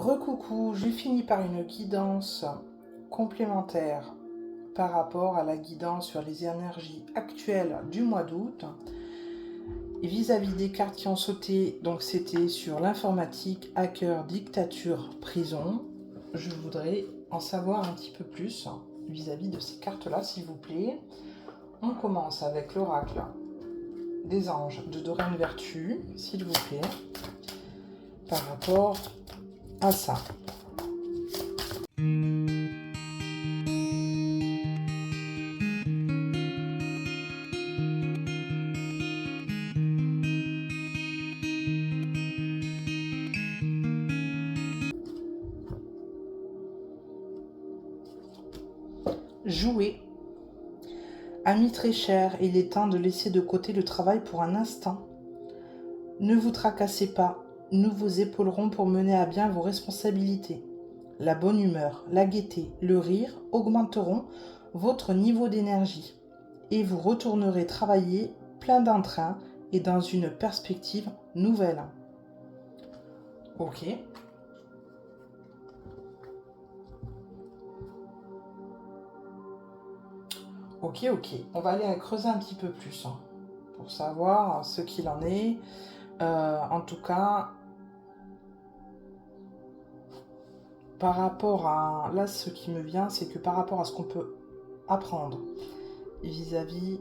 Recoucou, j'ai fini par une guidance complémentaire par rapport à la guidance sur les énergies actuelles du mois d'août. Et vis-à-vis des cartes qui ont sauté, donc c'était sur l'informatique, hacker, dictature, prison. Je voudrais en savoir un petit peu plus vis-à-vis de ces cartes-là, s'il vous plaît. On commence avec l'oracle des anges de Doreen Vertu, s'il vous plaît, par rapport à ça. Jouer. Ami très cher, il est temps de laisser de côté le travail pour un instant. Ne vous tracassez pas, nous vous épaulerons pour mener à bien vos responsabilités. La bonne humeur, la gaieté, le rire augmenteront votre niveau d'énergie et vous retournerez travailler plein d'entrain et dans une perspective nouvelle. Ok. Ok. On va aller creuser un petit peu plus pour savoir ce qu'il en est. En tout cas, par rapport à... Là, ce qui me vient, c'est que par rapport à ce qu'on peut apprendre vis-à-vis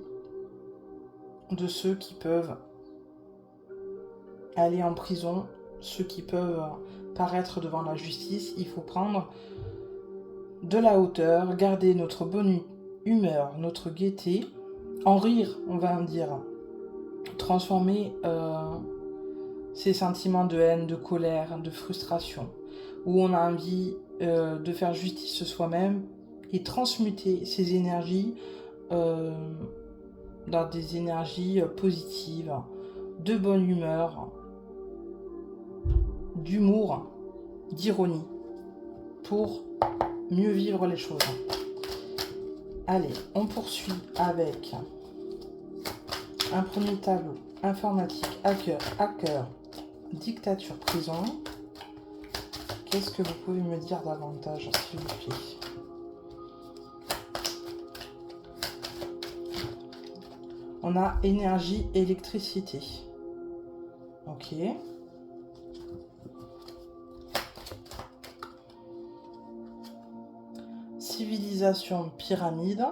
de ceux qui peuvent aller en prison, ceux qui peuvent paraître devant la justice, il faut prendre de la hauteur, garder notre bonne humeur, notre gaieté, en rire, on va en dire, transformer ces sentiments de haine, de colère, de frustration, où on a envie de faire justice soi-même et transmuter ces énergies dans des énergies positives, de bonne humeur, d'humour, d'ironie, pour mieux vivre les choses. Allez, on poursuit avec un premier tableau, informatique, hacker, dictature, prison. Qu'est-ce que vous pouvez me dire davantage, s'il vous plaît? On a énergie, électricité. Ok. Civilisation, pyramide.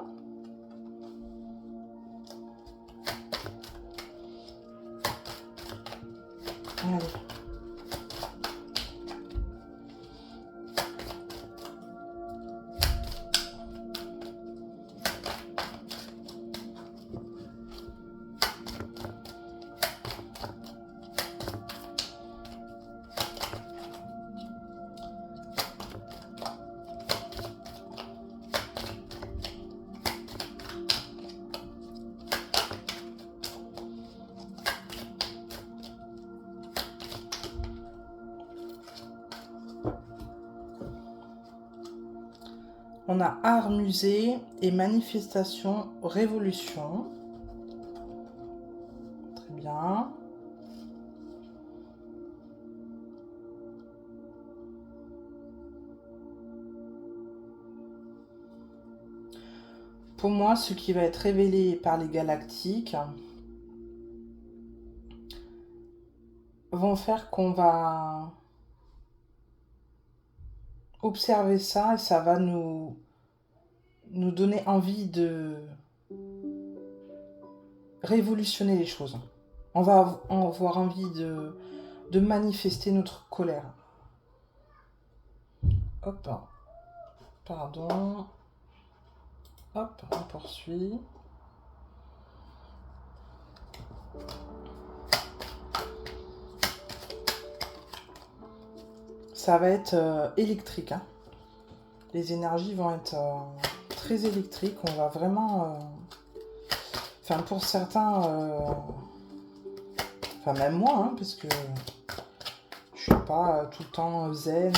Allez. On a art, musée et manifestation, révolution. Très bien. Pour moi, ce qui va être révélé par les galactiques vont faire qu'on va observer ça et ça va nous donner envie de révolutionner les choses. On va avoir envie de manifester notre colère. Hop, pardon. Hop, on poursuit. Ça va être électrique. Les énergies vont être très électriques. On va vraiment... Enfin, pour certains... Enfin, même moi, parce que je suis pas tout le temps zen,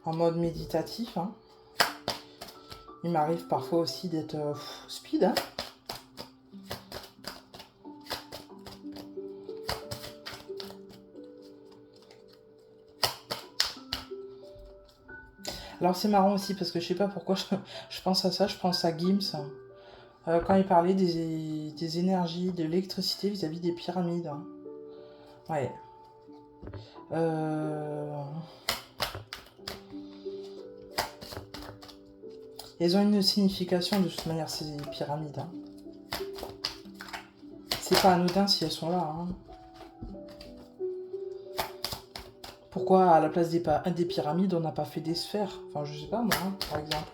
en mode méditatif. Il m'arrive parfois aussi d'être speed. Alors c'est marrant aussi parce que je sais pas pourquoi je pense à ça, je pense à Gims quand il parlait des énergies, de l'électricité vis-à-vis des pyramides. Ouais. Elles ont une signification de toute manière, ces pyramides. Hein. C'est pas anodin si elles sont là. Hein. Pourquoi à la place des pyramides, on n'a pas fait des sphères? Enfin, je sais pas moi, hein, par exemple.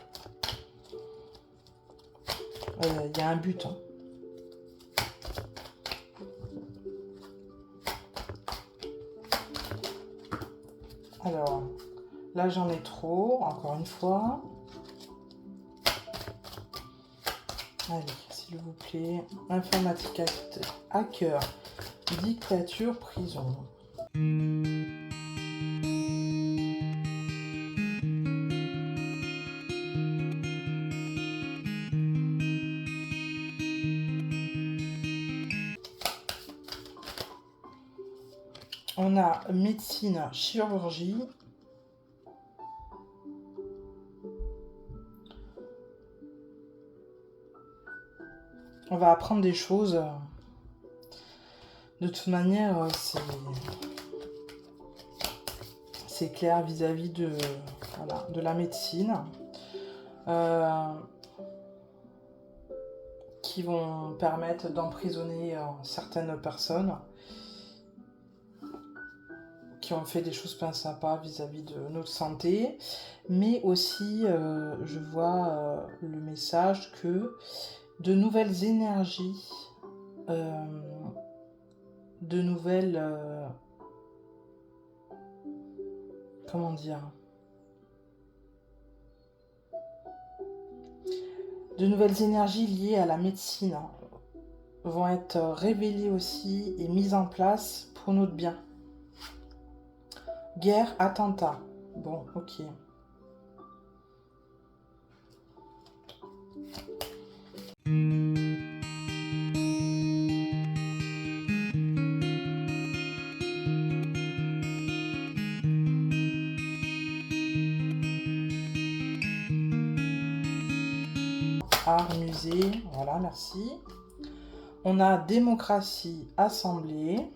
Il y a un but. Hein. Alors, là j'en ai trop, encore une fois. Allez, s'il vous plaît. Informatique hacker, dictature, prison. On a médecine, chirurgie. On va apprendre des choses. De toute manière, c'est clair vis-à-vis de la médecine. Qui vont permettre d'emprisonner certaines personnes qui ont fait des choses pas sympas vis-à-vis de notre santé, mais aussi je vois le message que de nouvelles énergies, de nouvelles comment dire, de nouvelles énergies liées à la médecine vont être révélées aussi et mises en place pour notre bien. Guerre, attentat. Bon, ok. Art, musée, voilà, merci. On a démocratie, assemblée.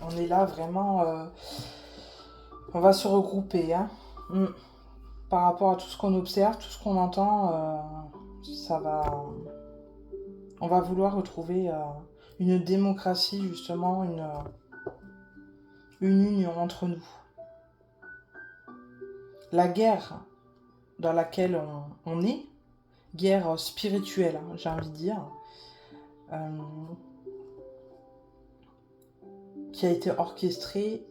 On est là vraiment, on va se regrouper. Hein. Par rapport à tout ce qu'on observe, tout ce qu'on entend, ça va. On va vouloir retrouver une démocratie, justement, une union entre nous. La guerre dans laquelle on est, guerre spirituelle, hein, j'ai envie de dire, qui a été orchestrée,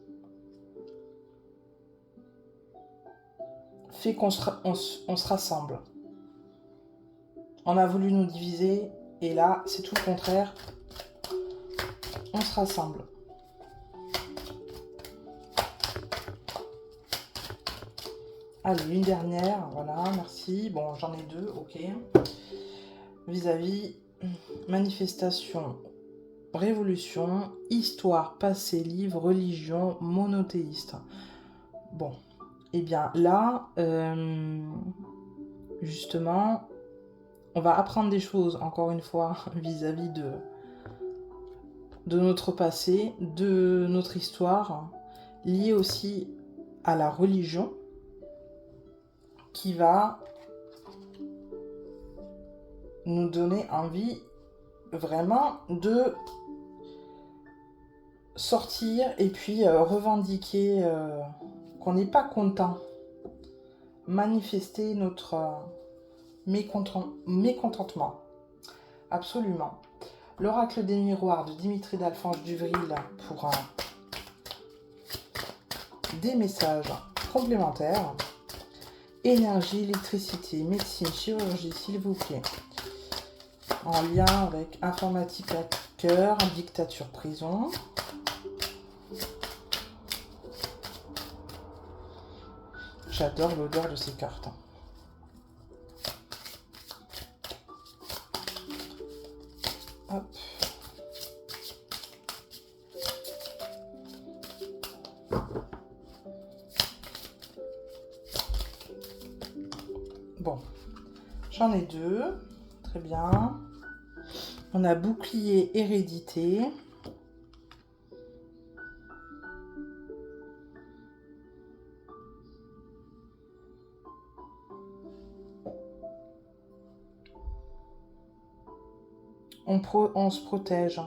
fait qu'on se rassemble. On a voulu nous diviser, et là, c'est tout le contraire. On se rassemble. Allez, une dernière, voilà, merci. Bon, j'en ai deux, ok. Vis-à-vis, manifestation, révolution, histoire, passé, livre, religion, monothéiste. Bon, et bien là, justement, on va apprendre des choses, encore une fois, vis-à-vis de notre passé, de notre histoire, liée aussi à la religion, qui va nous donner envie vraiment de sortir et puis revendiquer qu'on n'est pas content, manifester notre mécontentement. Absolument. L'oracle des miroirs de Dimitri d'Alphonse Duvril pour des messages complémentaires. Énergie, électricité, médecine, chirurgie, s'il vous plaît. En lien avec informatique hacker, dictature, prison. J'adore l'odeur de ces cartes. Hop. Bon, j'en ai 2. Très bien. On a bouclier hérédité. On se protège.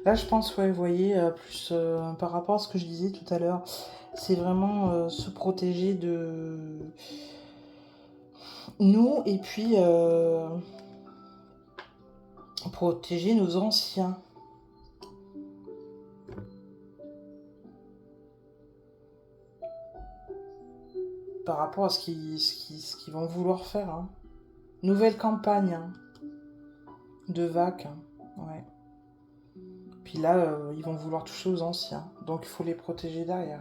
Là, je pense, ouais, vous voyez, plus par rapport à ce que je disais tout à l'heure, c'est vraiment se protéger de nous et puis protéger nos anciens. Par rapport à ce qu'ils vont vouloir faire. Hein. Nouvelle campagne hein, de vac. Hein. Ouais. Puis là, ils vont vouloir toucher aux anciens. Donc il faut les protéger derrière.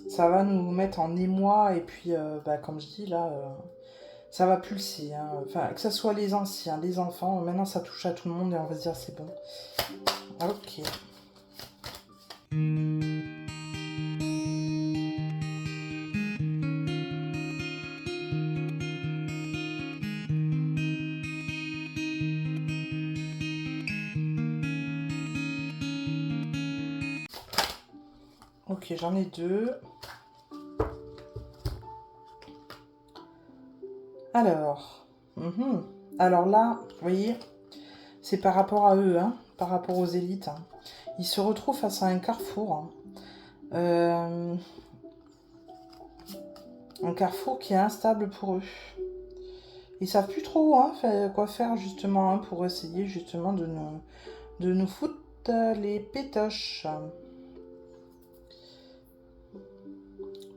Ça va nous mettre en émoi et puis, comme je dis là, ça va pulser. Hein. Enfin, que ce soit les anciens, les enfants, maintenant ça touche à tout le monde et on va se dire c'est bon. Ok. Ok, j'en ai 2. Alors, alors là, vous voyez, c'est par rapport à eux, hein, par rapport aux élites. Hein. Ils se retrouvent face à un carrefour. Hein. Un carrefour qui est instable pour eux. Ils savent plus trop hein, quoi faire justement hein, pour essayer justement de nous foutre les pétoches.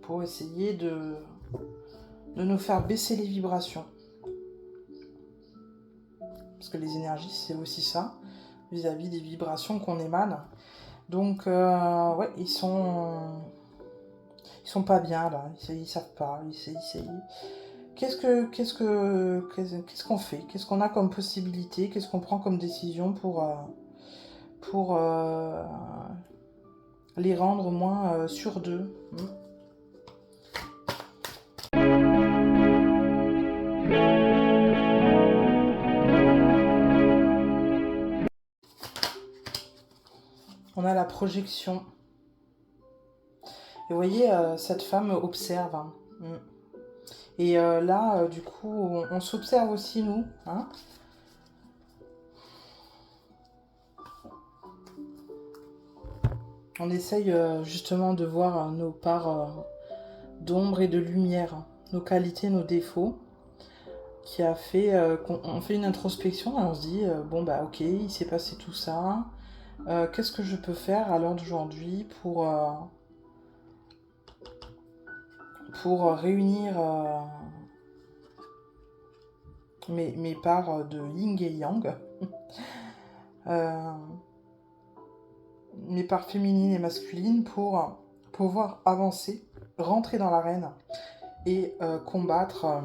Pour essayer de nous faire baisser les vibrations. Parce que les énergies, c'est aussi ça, vis-à-vis des vibrations qu'on émane. Donc, ouais, ils sont pas bien, là. Ils savent pas. Qu'est-ce qu'on fait? Qu'est-ce qu'on a comme possibilité? Qu'est-ce qu'on prend comme décision pour les rendre moins sur d'eux? On a la projection. Et vous voyez, cette femme observe. Hein. Et là, du coup, on s'observe aussi, nous. Hein. On essaye justement de voir nos parts d'ombre et de lumière, nos qualités, nos défauts, qui a fait qu'on fait une introspection et on se dit, bon bah ok, il s'est passé tout ça, qu'est-ce que je peux faire à l'heure d'aujourd'hui pour réunir mes parts de yin et yang, mes parts féminines et masculines pour pouvoir avancer, rentrer dans l'arène et combattre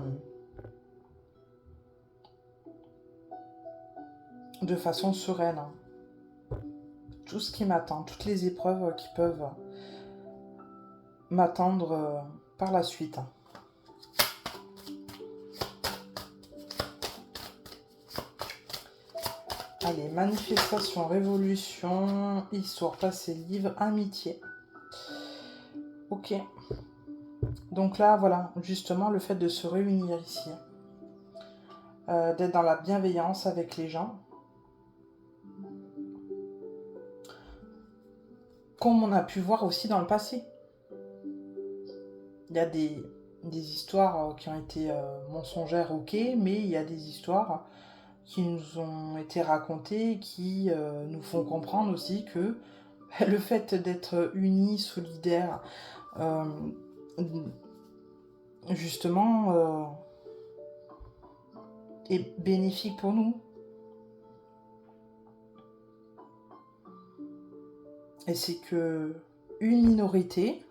de façon sereine tout ce qui m'attend, toutes les épreuves qui peuvent m'attendre par la suite. Allez, manifestation, révolution, histoire, passé, livre, amitié. Ok. Donc là, voilà, justement, le fait de se réunir ici, d'être dans la bienveillance avec les gens, comme on a pu voir aussi dans le passé. Il y a des histoires qui ont été mensongères, ok, mais il y a des histoires qui nous ont été racontées, qui nous font comprendre aussi que le fait d'être unis, solidaires, justement, est bénéfique pour nous. Et c'est que une minorité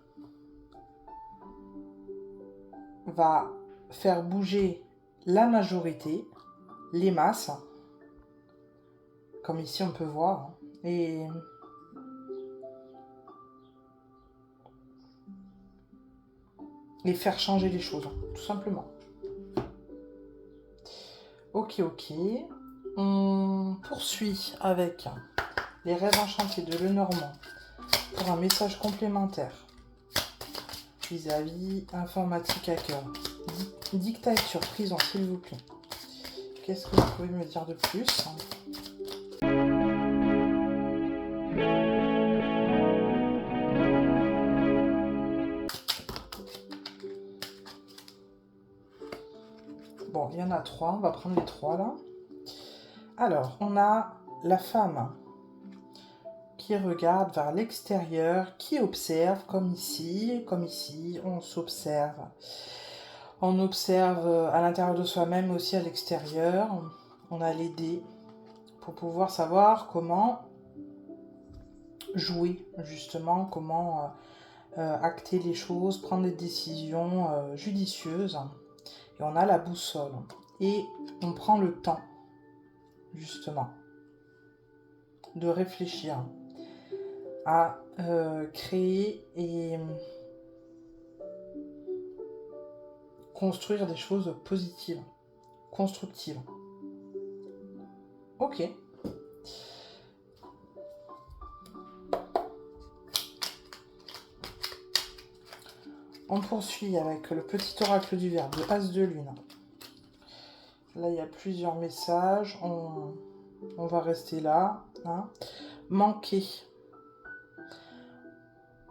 va faire bouger la majorité, les masses, comme ici on peut voir. Et et faire changer les choses, tout simplement. Ok. On poursuit avec les rêves enchantés de Lenormand pour un message complémentaire vis-à-vis informatique hacker. Dictature, prison, s'il vous plaît. Qu'est-ce que vous pouvez me dire de plus ? Bon, il y en a 3, on va prendre les 3 là. Alors, on a la femme qui regarde vers l'extérieur, qui observe, comme ici, on s'observe. On observe à l'intérieur de soi-même, mais aussi à l'extérieur. On a les dés pour pouvoir savoir comment jouer, justement, comment acter les choses, prendre des décisions judicieuses. Et on a la boussole. Et on prend le temps, justement, de réfléchir à créer et construire des choses positives, constructives. Ok. On poursuit avec le petit oracle du verbe, le As de Lune. Là, il y a plusieurs messages. On va rester là. Hein. Manquer.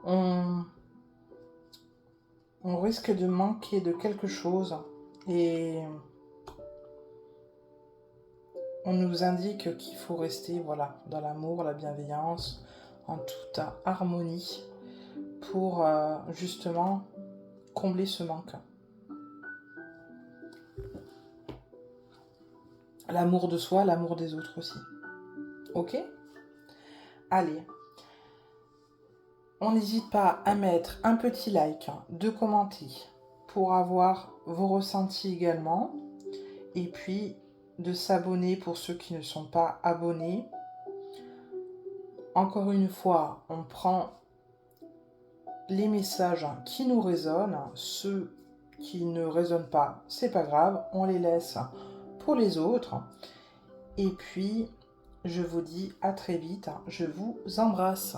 On risque de manquer de quelque chose. Et on nous indique qu'il faut rester dans l'amour, la bienveillance, en toute harmonie pour justement combler ce manque. L'amour de soi, l'amour des autres aussi. Ok ? Allez. On n'hésite pas à mettre un petit like, de commenter pour avoir vos ressentis également. Et puis de s'abonner pour ceux qui ne sont pas abonnés. Encore une fois, on prend les messages qui nous résonnent, ceux qui ne résonnent pas, c'est pas grave, on les laisse pour les autres. Et puis, je vous dis à très vite, je vous embrasse.